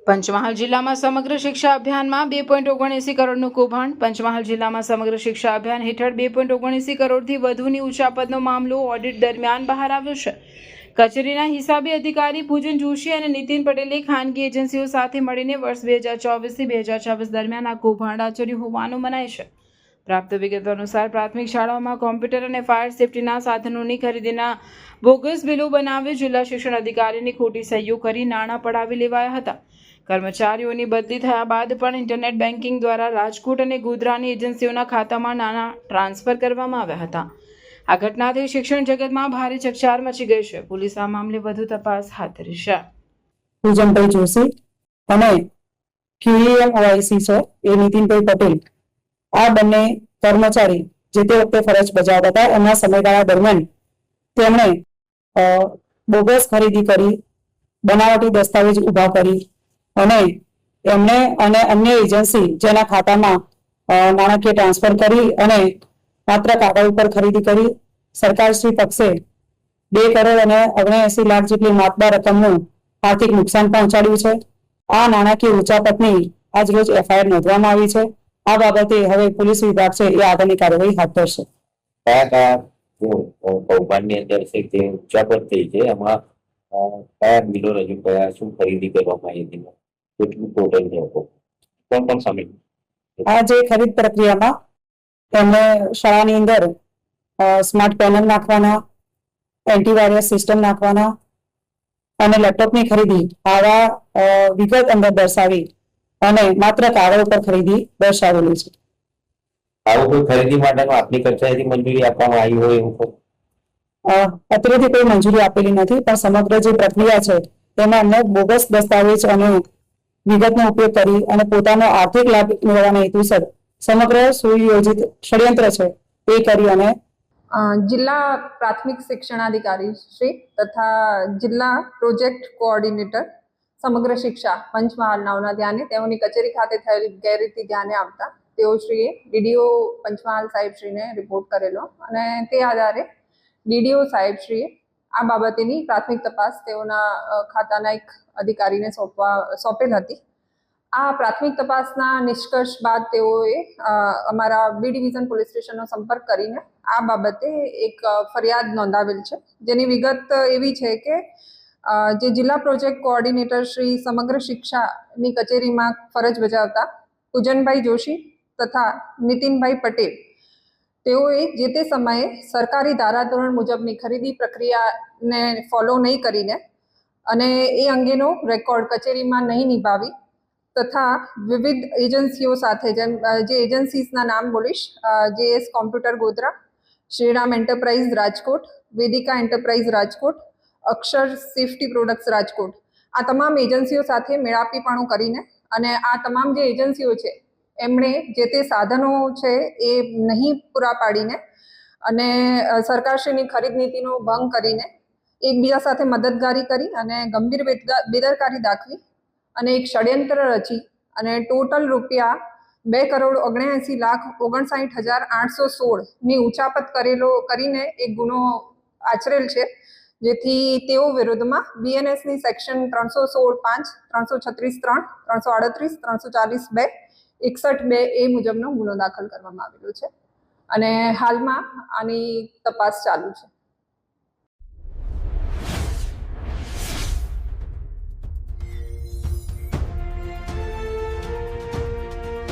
પંચમહાલ જિલ્લામાં સમગ્ર શિક્ષા અભિયાનમાં 2.79 કરોડનું કૌભાંડ. પંચમહાલ જિલ્લામાં સમગ્ર શિક્ષા અભિયાન હેઠળ 2.79 કરોડથી વધુની ઉચાપતનો મામલો ઓડિટ દરમિયાન બહાર આવ્યો છે. કચેરીના હિસાબી અધિકારી પૂજન જોશી અને નીતિન પટેલે ખાનગી એજન્સીઓ સાથે મળીને વર્ષ 2024થી 2026 દરમિયાન આ કૌભાંડ આચર્યું હોવાનું મનાય છે. પ્રાપ્ત વિગતો અનુસાર પ્રાથમિક શાળાઓમાં કોમ્પ્યુટર અને ફાયર સેફ્ટીના સાધનોની ખરીદીના બોગસ બિલો બનાવી જિલ્લા શિક્ષણ અધિકારીની ખોટી સહીઓ કરી નાણાં પડાવી લેવાયા હતા. કર્મચારીઓની બદલી થયા બાદ પણ ઇન્ટરનેટ બેન્કિંગ દ્વારા રાજકોટ અને ગોધરાની એજન્સીઓના ખાતામાં નાણાં ટ્રાન્સફર કરવામાં આવ્યા હતા. આ ઘટનાથી શિક્ષણ જગતમાં ભારે ચકચાર મચી ગઈ છે. પોલીસ આ મામલે વધુ તપાસ હાથ ધરી છે. પૂજનભાઈ જોશી અને QEMOIC છે એ નીતિનભાઈ પટેલ, આ બંને કર્મચારી જે તે વખતે ફરજ બજાવતા હતા. એમના સમયગાળા દરમિયાન તેમણે બોગસ ખરીદી કરી, બનાવટી દસ્તાવેજ ઉભા કરી અને એમને અને અન્ય એજન્સી જેના ખાતામાં નાણાકીય ટ્રાન્સફર કરી અને માત્ર કાગળ ઉપર ખરીદી કરી સરકારશ્રી પક્ષે 2 કરોડ અને 79 લાખ જેટલી માતબાર રકમનું આર્થિક નુકસાન પહોંચાડ્યું છે. આ નાણાકીય ઉચાપતની આજ રોજ FIR નોંધવામાં આવી છે. આ બાબતે હવે પોલીસ વિભાગ છે એ આગળની કાર્યવાહી હાથ ધરશે. કૌભાંડની અંદર છે કે ઉચાપત થઈ છે, એમાં કયા બિલો રજૂ કર્યા, શું ખરીદી કરવામાં આવી હતી, કેટલું ટોટલ છે, કોણ કોણ સામેલ? આ જે ખરીદ પ્રક્રિયામાં એમને શાળાની અંદર સ્માર્ટ પેનલ નાખવાના, એન્ટીવાયરસ સિસ્ટમ નાખવાના અને લેપટોપની ખરીદી આવા વિગત અંદર દર્શાવી અને માત્ર કાગળ ઉપર ખરીદી દર્શાવેલી છે. આવું કોઈ ખરીદી માટેનો આપની કચેરીથી મંજૂરી આપવામાં આવી હોય એવું અત્રેથી કોઈ મંજૂરી આપેલી નથી, પણ સમગ્ર જે પ્રક્રિયા છે તેમાં અમને બોગસ દસ્તાવેજ અને વિગતનો ઉપયોગ કરી અને પોતાનો આર્થિક લાભ મેળવવાના હેતુસર સમગ્ર સુયોજિત ષડયંત્ર છે એ કરી અને જિલ્લા પ્રાથમિક શિક્ષણાધિકારી શ્રી તથા જિલ્લા પ્રોજેક્ટ કોઓર્ડિનેટર સમગ્ર શિક્ષા પંચમહાલ નાઓના ધ્યાને તેઓની કચેરી ખાતે થયેલ ગેરરીતિ ધ્યાને આવતા તેઓશ્રીએ DDO પંચમહાલ સાહેબશ્રીને રિપોર્ટ કરેલો અને તે આધારે DDO સાહેબશ્રીએ આ બાબતેની પ્રાથમિક તપાસ તેઓના ખાતાના એક અધિકારીને સોંપેલ હતી. આ પ્રાથમિક તપાસના નિષ્કર્ષ બાદ તેઓએ અમારા B ડિવિઝન પોલીસ સ્ટેશનનો સંપર્ક કરીને આ બાબતે એક ફરિયાદ નોંધાવેલ છે, જેની વિગત એવી છે કે જે જિલ્લા પ્રોજેક્ટ કોઓર્ડિનેટર શ્રી સમગ્ર શિક્ષાની કચેરીમાં ફરજ બજાવતા પૂજનભાઈ જોશી તથા નીતિનભાઈ પટેલ તેઓએ જે તે સમયે સરકારી ધારાધોરણ મુજબની ખરીદી પ્રક્રિયાને ફોલો નહીં કરીને અને એ અંગેનો રેકોર્ડ કચેરીમાં નહીં નિભાવી તથા વિવિધ એજન્સીઓ સાથે જેમ જે એજન્સીસના નામ બોલીશ, JS computer Godhra, Shriram enterprise Rajkot, Vedika enterprise Rajkot, Akshar safety products Rajkot, આ તમામ એજન્સીઓ સાથે મેળાપીપણું કરીને અને આ તમામ જે એજન્સીઓ છે એમણે જે તે સાધનો છે એ નહીં પૂરા પાડીને અને સરકારશ્રીની ખરીદ નીતિનો ભંગ કરીને એકબીજા સાથે મદદગારી કરી અને ગંભીર બેદરકારી દાખવી અને એક ષડયંત્ર રચી અને ટોટલ રૂપિયા 2,79,59,816ની ઉચાપત કરીને એક ગુનો આચરેલ છે, જેથી તેઓ વિરુદ્ધમાં BNSની સેક્શન 316(5), 336(3), 338, 340(2), 61(2) એ મુજબનો ગુનો દાખલ કરવામાં આવેલો છે અને હાલમાં આની તપાસ ચાલુ છે.